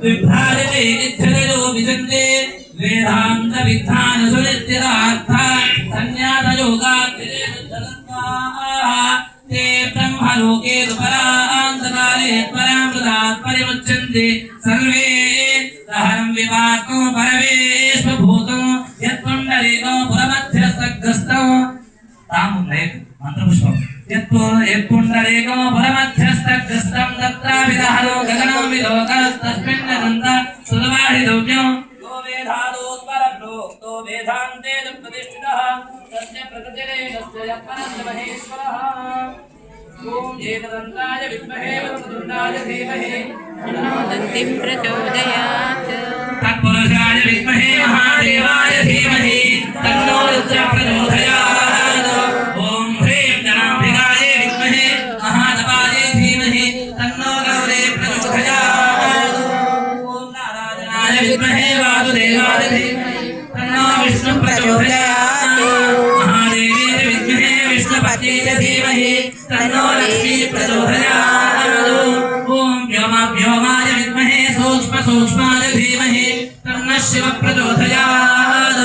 विभ्राजते नित्यजो विजन्ते वेदांत विधान सुनित्यरार्थ संन्यास योगाग्निरेदत्तलत्वाः ते ब्रह्मलोके परान्तकाले परामृतात् परिमुच्यन्ते सर्वे दहनं विपाको परमेश्वभूतं यत्पुण्डरीको पुरमध्यस्थग्रस्तं तामुन्नय मंत्रपुष्पं यत्पुण्डरीको पुरमध्यस्थग्रस्तं तत्राभिदहनो गगनो विलोकस्तस्मिन्नदन्त सुलभाहिदव्यो यो वेदादोस्परप्रोक्तो वेदान्ते प्रतिष्ठितः तस्य प्रकृतिरेकस्य यत्परस्य महेश्वरः ओम एकदन्ताय विद्महे वक्रतुण्डाय धीमहि तन्नो दन्तिं प्रचोदयात् तत्पुरुषाय विद्महे महादेवाय धीमहि तन्नो रुद्रः प्रचोदयात् ओम ह्रीं गणाम्बिकाय विद्महे महादेवाय धीमहि तन्नो गौरी प्रचोदयात् ओम नारायणाय विद्महे वासुदेवाय धीमहि तन्नो विष्णुः प्रचोदयात् महादेवी विद्महे विष्णुपत्न्यै धीमहि तन्नो लक्ष्मी प्रचोदयात् ओम व्योमाय विद्महे सूक्ष्माय धीमहि तन्नः शिवः प्रचोदयात्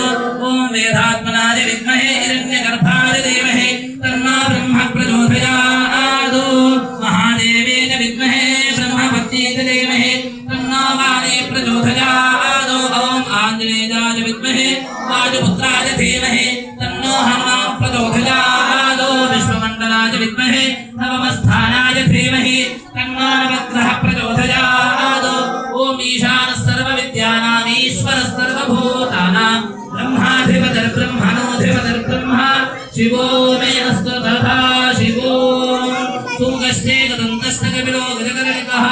ओम वेदात्मनाय विद्महे हिरण्यगर्भाय धीमहि तन्नो ब्रह्म प्रचोदयात् महादेवी विद्महे ब्रह्मपत्न्यै धीमहि तन्नो वाणी प्रचोदयात् ओम आञ्जनेयाय विद्महे वायुपुत्राय धीमहि तन्नो हनुमान् प्रचोदयात् विश्वमण्डलाय विद्महे नवमस्थानाय धीमहि तन्नो नवग्रहः प्रचोदयात् ओम ईशानः सर्वविद्यानाम् ईश्वरः सर्वभूतानां ब्रह्माधिपतिर्ब्रह्मणोऽधिपतिर्ब्रह्म शिवो मे अस्तु तथा शिवो सुमुखश्चे गदन्तश्चकपिलो गजकर्णिकः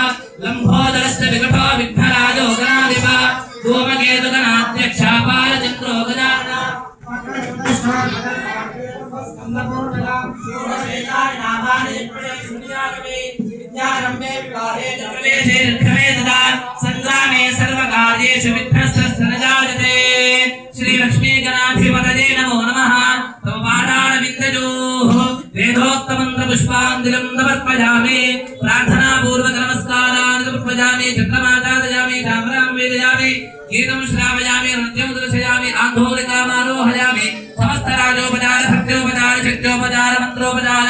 लम्भोदरश्च विकटो विघ्नराजो गणाधिपः धूमकेतुगणाध्यक्षापालचन्द्रो गजाननः संग्रामे सर्वकार्येषु विघ्नस्तस्सनजायते श्री लक्ष्मी गणाधिपतये नमो नमः तव पादारविन्दयोः वेदोक्तमन्त्रपुष्पाञ्जलिं समर्पयामि प्रार्थना पूर्वक नमस्कारान् समर्पयामि चक्रमाचारयामि रामराम वेदयामि गीतं श्रावयामि नृत्यं दर्शयामि आन्धोलिकामारोहयामि समस्त राजोपचार भक्त्योपचार शक्त्योपचार मंत्रोपचार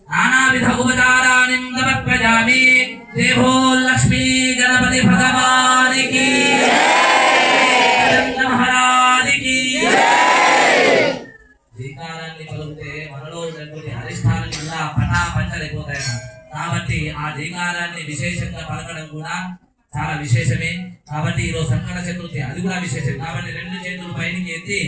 नानाविध उपचाराणि समर्पयामि देवो लक्ष्मी गणपति भगवान की जय महाराज की जय దీకారాన్ని పలుకుతే మనలో ఉన్నటువంటి అధిష్టానం కూడా పటాపంచలైపోతాయి కాబట్టి ఆ దీకారాన్ని విశేషంగా పలకడం కూడా చాలా విశేషమే కాబట్టి ఈరోజు సంకట చతుర్థి అది కూడా విశేషం కాబట్టి రెండు చేతులు పైకి ఎత్తి